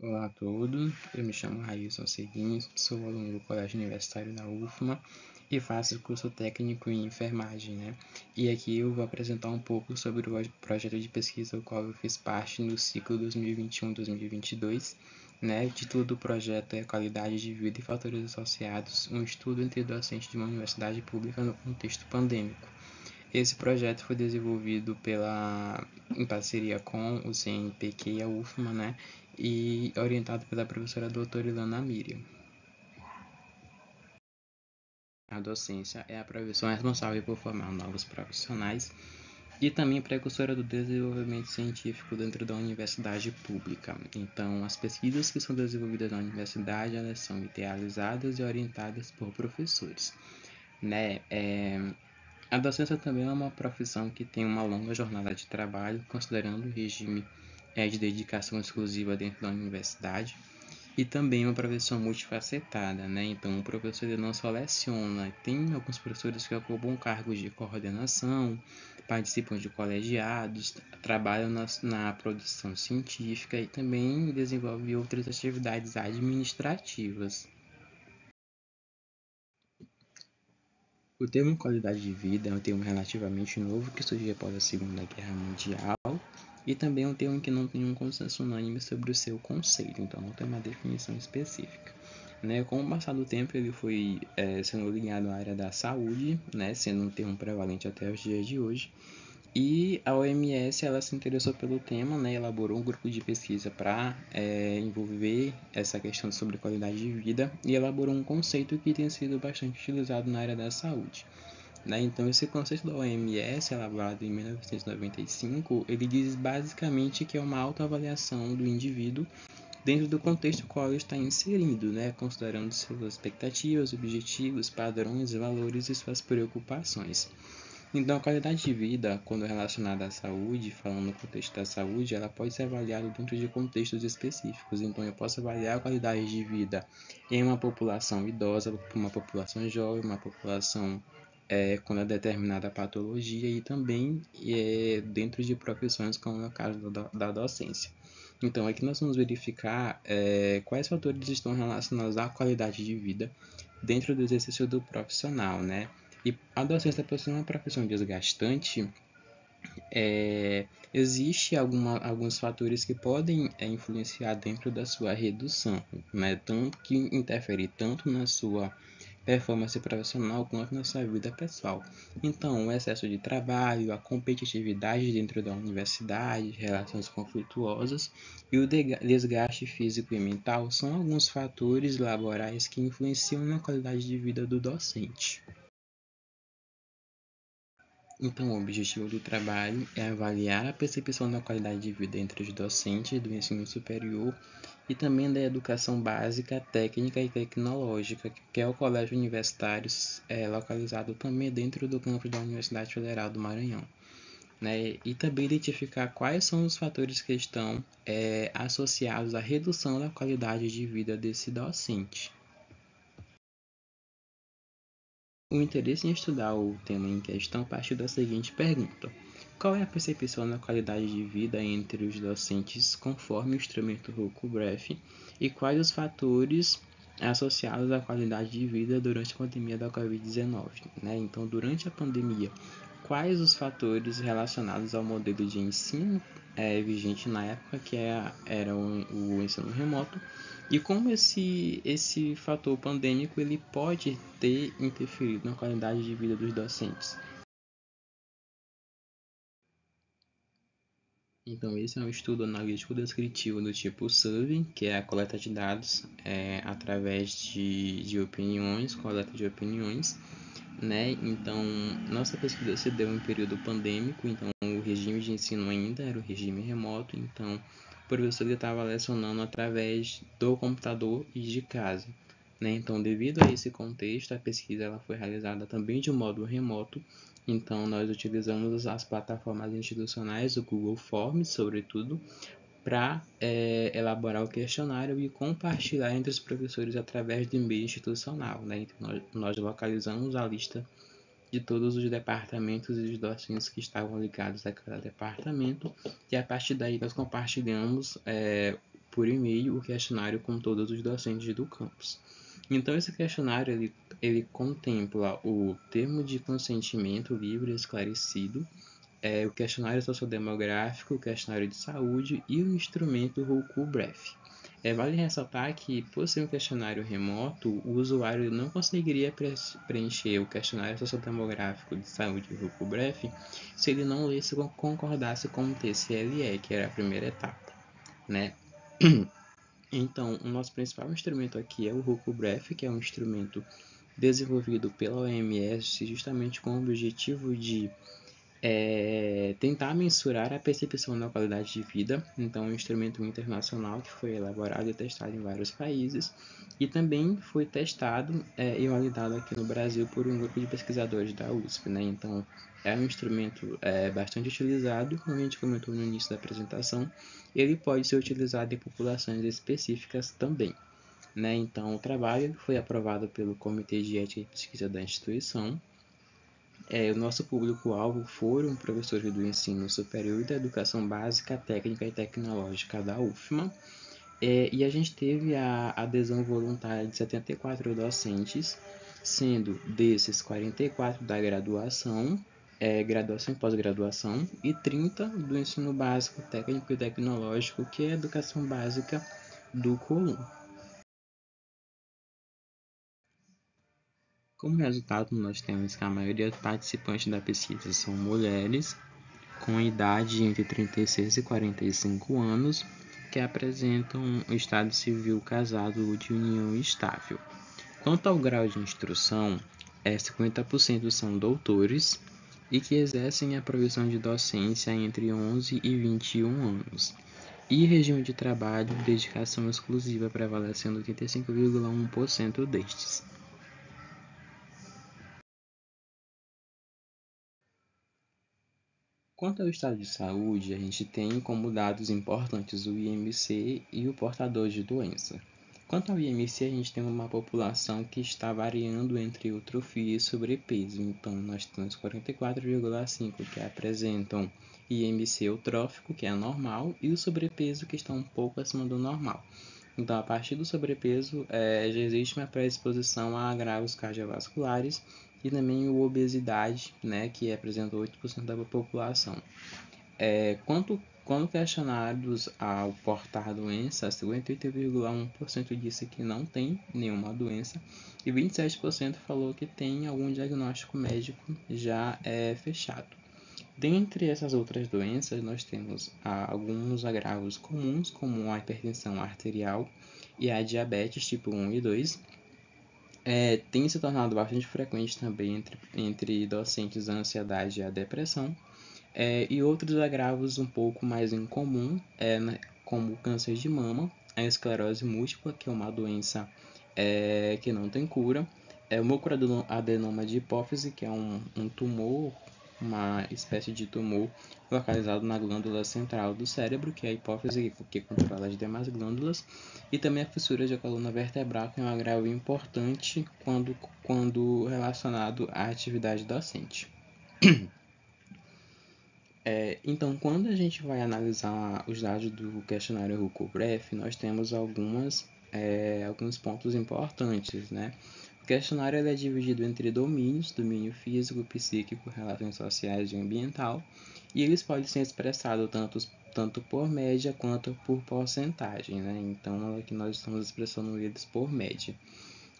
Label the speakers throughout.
Speaker 1: Olá a todos, eu me chamo Railson Seguinho, sou aluno do Colégio Universitário da UFMA e faço curso técnico em enfermagem, né? E aqui eu vou apresentar um pouco sobre o projeto de pesquisa do qual eu fiz parte no ciclo 2021-2022, né? O título do projeto é Qualidade de Vida e Fatores Associados, um estudo entre docentes de uma universidade pública no contexto pandêmico. Esse projeto foi desenvolvido em parceria com o CNPq e a UFMA, né? E orientado pela professora doutora Ilana Miriam. A docência é a profissão responsável por formar novos profissionais e também precursora do desenvolvimento científico dentro da universidade pública. Então, as pesquisas que são desenvolvidas na universidade, elas são idealizadas e orientadas por professores, né? A docência também é uma profissão que tem uma longa jornada de trabalho, considerando o regime de dedicação exclusiva dentro da universidade, e também uma profissão multifacetada, né? Então, o professor ele não só leciona, tem alguns professores que ocupam cargos de coordenação, participam de colegiados, trabalham na produção científica e também desenvolvem outras atividades administrativas. O termo qualidade de vida é um termo relativamente novo que surgiu após a Segunda Guerra Mundial e também é um termo que não tem um consenso unânime sobre o seu conceito, então não tem uma definição específica. Né? Com o passar do tempo, ele foi sendo ligado à área da saúde, né? Sendo um termo prevalente até os dias de hoje. E a OMS ela se interessou pelo tema, né, elaborou um grupo de pesquisa para envolver essa questão sobre qualidade de vida e elaborou um conceito que tem sido bastante utilizado na área da saúde. Né? Então, esse conceito da OMS, elaborado em 1995, ele diz basicamente que é uma autoavaliação do indivíduo dentro do contexto no qual ele está inserido, né? Considerando suas expectativas, objetivos, padrões, valores e suas preocupações. Então, a qualidade de vida, quando relacionada à saúde, falando no contexto da saúde, ela pode ser avaliada dentro de contextos específicos. Então, eu posso avaliar a qualidade de vida em uma população idosa, uma população jovem, uma população com uma determinada patologia e também dentro de profissões, como é o caso da docência. Então, aqui nós vamos verificar quais fatores estão relacionados à qualidade de vida dentro do exercício do profissional, né? E a docência, por ser uma profissão desgastante, existe alguns fatores que podem influenciar dentro da sua redução, né? Tanto que interferir tanto na sua performance profissional quanto na sua vida pessoal. Então, o excesso de trabalho, a competitividade dentro da universidade, relações conflituosas e o desgaste físico e mental são alguns fatores laborais que influenciam na qualidade de vida do docente. Então, o objetivo do trabalho é avaliar a percepção da qualidade de vida entre os docentes do ensino superior e também da educação básica, técnica e tecnológica, que é o colégio universitário localizado também dentro do campus da Universidade Federal do Maranhão. Né? E também identificar quais são os fatores que estão associados à redução da qualidade de vida desse docente. O interesse em estudar o tema em questão partiu da seguinte pergunta: qual é a percepção da qualidade de vida entre os docentes conforme o instrumento Ruco-Bref e quais os fatores associados à qualidade de vida durante a pandemia da Covid-19? Né? Então, durante a pandemia, quais os fatores relacionados ao modelo de ensino vigente na época, que era o ensino remoto, e como esse fator pandêmico ele pode ter interferido na qualidade de vida dos docentes. Então, esse é um estudo analítico descritivo do tipo survey, que é a coleta de dados através de opiniões, coleta de opiniões, né? Então, nossa pesquisa se deu em período pandêmico, então o regime de ensino ainda era o regime remoto, então o professor estava lecionando através do computador e de casa. Né? Então, devido a esse contexto, a pesquisa ela foi realizada também de um modo remoto. Então, nós utilizamos as plataformas institucionais, o Google Forms, sobretudo, para elaborar o questionário e compartilhar entre os professores através do e-mail institucional. Né? Então, nós localizamos a lista de todos os departamentos e os docentes que estavam ligados a cada departamento e a partir daí nós compartilhamos por e-mail o questionário com todos os docentes do campus. Então, esse questionário ele contempla o termo de consentimento livre e esclarecido, o questionário sociodemográfico, o questionário de saúde e o instrumento Rouku-Bref. Vale ressaltar que, por ser um questionário remoto, o usuário não conseguiria preencher o questionário sociodemográfico de saúde Rouku-Bref se ele não lesse ou concordasse com o TCLE, que era a primeira etapa, né? Então, o nosso principal instrumento aqui é o Rouku-Bref, que é um instrumento desenvolvido pela OMS justamente com o objetivo de tentar mensurar a percepção da qualidade de vida. Então, é um instrumento internacional que foi elaborado e testado em vários países e também foi testado e validado aqui no Brasil por um grupo de pesquisadores da USP, né? Então, é um instrumento bastante utilizado, como a gente comentou no início da apresentação. Ele pode ser utilizado em populações específicas também, né? Então, o trabalho foi aprovado pelo Comitê de Ética e Pesquisa da instituição. O nosso público-alvo foram professores do ensino superior e da educação básica, técnica e tecnológica da UFMA. E a gente teve a adesão voluntária de 74 docentes, sendo desses 44 da graduação, graduação e pós-graduação, e 30 do ensino básico, técnico e tecnológico, que é a educação básica do COLUM. Como resultado, nós temos que a maioria dos participantes da pesquisa são mulheres, com idade entre 36 e 45 anos, que apresentam um estado civil casado de união estável. Quanto ao grau de instrução, 50% são doutores e que exercem a profissão de docência entre 11 e 21 anos. E regime de trabalho, dedicação exclusiva prevalecendo 85,1% destes. Quanto ao estado de saúde, a gente tem como dados importantes o IMC e o portador de doença. Quanto ao IMC, a gente tem uma população que está variando entre eutrofia e sobrepeso. Então, nós temos 44,5% que apresentam IMC eutrófico, que é normal, e o sobrepeso, que está um pouco acima do normal. Então, a partir do sobrepeso, já existe uma predisposição a agravos cardiovasculares e também a obesidade, né, que representa 8% da população. Quando questionados ao portar doença, 58,1% disse que não tem nenhuma doença e 27% falou que tem algum diagnóstico médico já fechado. Dentre essas outras doenças, nós temos alguns agravos comuns, como a hipertensão arterial e a diabetes tipo 1 e 2. Tem se tornado bastante frequente também entre docentes a ansiedade e a depressão. E outros agravos um pouco mais incomum, como o câncer de mama, a esclerose múltipla, que é uma doença que não tem cura, o mucoadenoma de hipófise, que é um tumor, uma espécie de tumor localizado na glândula central do cérebro, que é a hipófise que controla as demais glândulas, e também a fissura de coluna vertebral, que é um agravo importante quando relacionado à atividade docente. Então, quando a gente vai analisar os dados do questionário Rouku-Bref, nós temos alguns pontos importantes, né? O questionário é dividido entre domínios, domínio físico, psíquico, relações sociais e ambiental, e eles podem ser expressados tanto por média quanto por porcentagem, né? Então, aqui nós estamos expressando eles por média.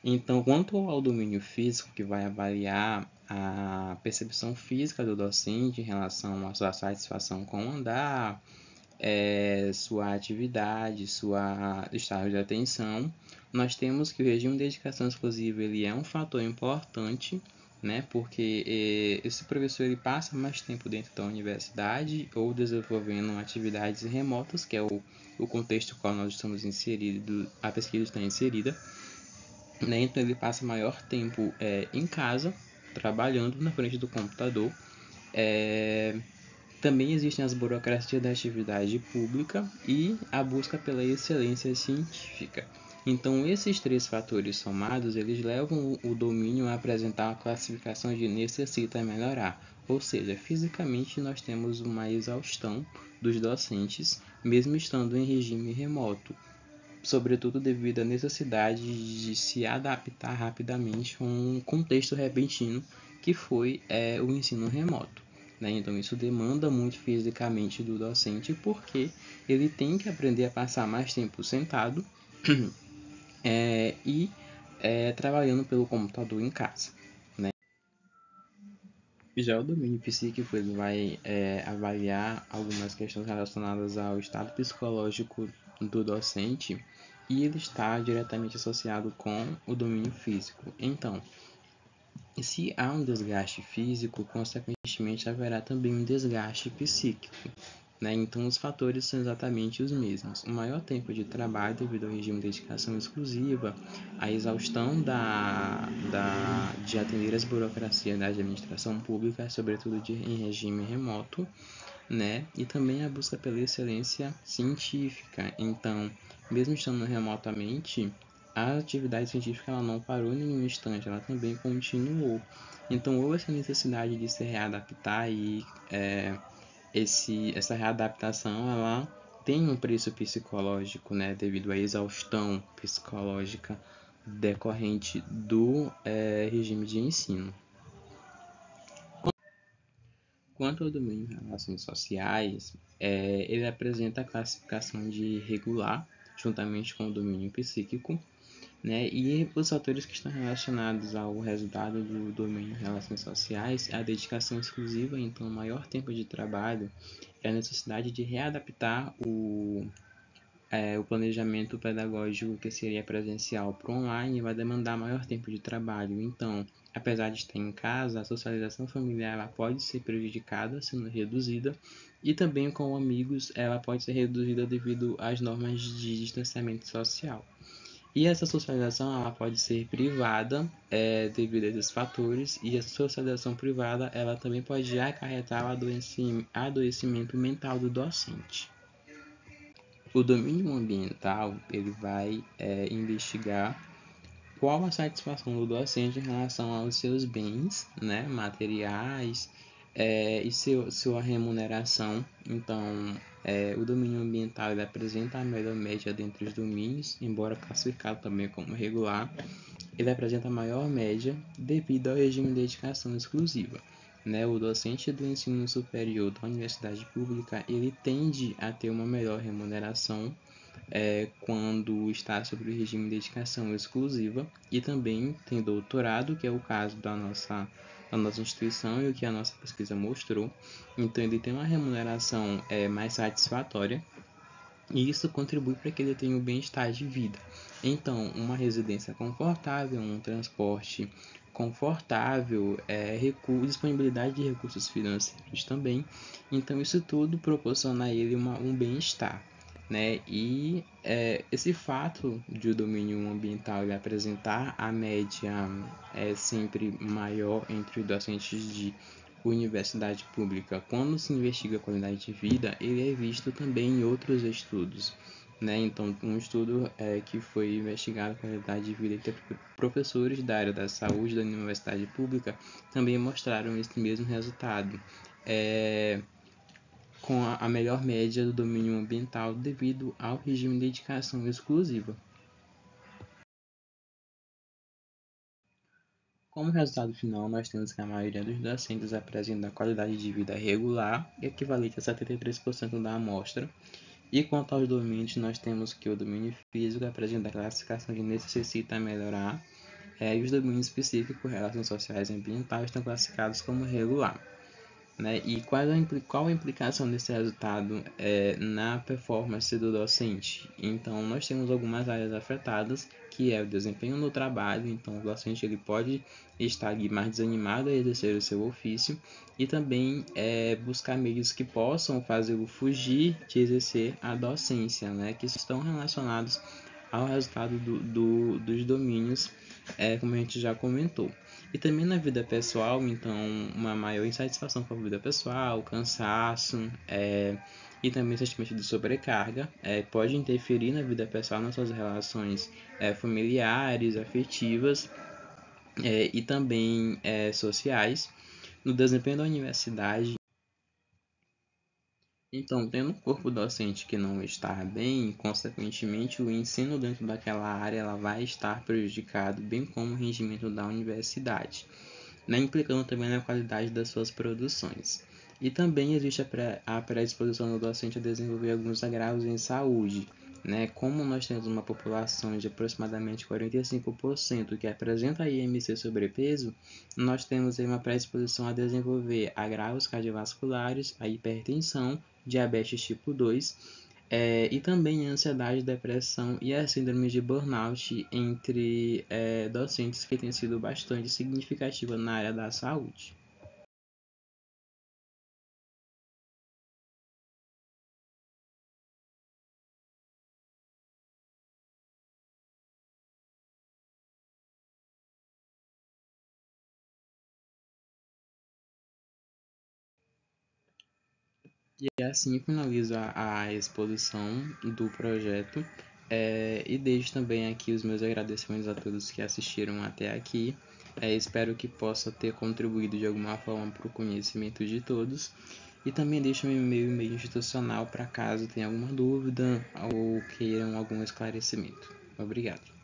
Speaker 1: Então, quanto ao domínio físico, que vai avaliar a percepção física do docente em relação à sua satisfação com o andar, sua atividade, sua estado de atenção, nós temos que o regime de dedicação exclusiva ele é um fator importante, né, porque esse professor ele passa mais tempo dentro da universidade ou desenvolvendo atividades remotas, que é o contexto no qual nós estamos inseridos, a pesquisa está inserida. Né? Então ele passa maior tempo em casa, trabalhando na frente do computador. Também existem as burocracias da atividade pública e a busca pela excelência científica. Então esses três fatores somados, eles levam o domínio a apresentar uma classificação de necessita melhorar, Ou seja, fisicamente nós temos uma exaustão dos docentes, mesmo estando em regime remoto, sobretudo devido à necessidade de se adaptar rapidamente a um contexto repentino que foi o ensino remoto. Né? Então isso demanda muito fisicamente do docente, porque ele tem que aprender a passar mais tempo sentado e trabalhando pelo computador em casa. Né? Já o domínio psíquico ele vai avaliar algumas questões relacionadas ao estado psicológico do docente, e ele está diretamente associado com o domínio físico. Então, se há um desgaste físico, consequentemente haverá também um desgaste psíquico. Né? Então, os fatores são exatamente os mesmos. O maior tempo de trabalho devido ao regime de dedicação exclusiva, a exaustão de atender as burocracias da administração pública, sobretudo em regime remoto, né? E também a busca pela excelência científica. Então, mesmo estando remotamente, a atividade científica ela não parou em nenhum instante, ela também continuou. Então, houve essa necessidade de se readaptar e essa readaptação ela tem um preço psicológico, né, devido à exaustão psicológica decorrente do regime de ensino. Quanto ao domínio de relações sociais, ele apresenta a classificação de regular, juntamente com o domínio psíquico, né? E os fatores que estão relacionados ao resultado do domínio de relações sociais, a dedicação exclusiva, então o maior tempo de trabalho, é a necessidade de readaptar o planejamento pedagógico que seria presencial para online vai demandar maior tempo de trabalho. Então, apesar de estar em casa, a socialização familiar ela pode ser prejudicada, sendo reduzida, e também com amigos ela pode ser reduzida devido às normas de distanciamento social. E essa socialização ela pode ser privada devido a esses fatores, e essa socialização privada ela também pode acarretar o adoecimento mental do docente. O domínio ambiental ele vai investigar qual a satisfação do docente em relação aos seus bens, né, materiais e sua remuneração. Então, o domínio ambiental ele apresenta a melhor média dentre os domínios, embora classificado também como regular. Ele apresenta a maior média devido ao regime de dedicação exclusiva. Né, o docente do ensino superior da universidade pública ele tende a ter uma melhor remuneração quando está sob o regime de dedicação exclusiva, e também tem doutorado, que é o caso da nossa instituição e o que a nossa pesquisa mostrou. Então ele tem uma remuneração mais satisfatória, e isso contribui para que ele tenha um bem-estar de vida. Então, uma residência confortável, um transporte confortável, disponibilidade de recursos financeiros também. Então, isso tudo proporciona a ele um bem-estar. Né? E esse fato de o domínio ambiental ele apresentar a média sempre maior entre os docentes de universidade pública, quando se investiga a qualidade de vida, ele é visto também em outros estudos. Né? Então, um estudo que foi investigado a qualidade de vida entre professores da área da saúde da universidade pública também mostraram esse mesmo resultado. Com a melhor média do domínio ambiental devido ao regime de dedicação exclusiva. Como resultado final, nós temos que a maioria dos docentes apresenta qualidade de vida regular, equivalente a 73% da amostra, e quanto aos domínios, nós temos que o domínio físico apresenta a classificação de necessita melhorar, e os domínios específicos, relações sociais e ambientais, estão classificados como regular. Né? E qual a implicação desse resultado na performance do docente? Então, nós temos algumas áreas afetadas, que é o desempenho no trabalho. Então, o docente ele pode estar mais desanimado a exercer o seu ofício, e também buscar meios que possam fazê-lo fugir de exercer a docência, né? Que estão relacionados ao resultado dos domínios, como a gente já comentou. E também na vida pessoal, então, uma maior insatisfação com a vida pessoal, cansaço, e também sentimento de sobrecarga, pode interferir na vida pessoal, nas suas relações familiares, afetivas e também sociais. no desempenho da universidade. Então, tendo um corpo docente que não está bem, consequentemente, o ensino dentro daquela área ela vai estar prejudicado, bem como o rendimento da universidade, né, implicando também na qualidade das suas produções. E também existe a predisposição do docente a desenvolver alguns agravos em saúde, né? Como nós temos uma população de aproximadamente 45% que apresenta IMC sobrepeso, nós temos aí uma predisposição a desenvolver agravos cardiovasculares, a hipertensão, diabetes tipo 2, e também a ansiedade, depressão e a síndrome de burnout entre docentes que tem sido bastante significativa na área da saúde. E assim finalizo a exposição do projeto, e deixo também aqui os meus agradecimentos a todos que assistiram até aqui. Espero que possa ter contribuído de alguma forma para o conhecimento de todos. E também deixo meu e-mail institucional para caso tenha alguma dúvida ou queiram algum esclarecimento. Obrigado.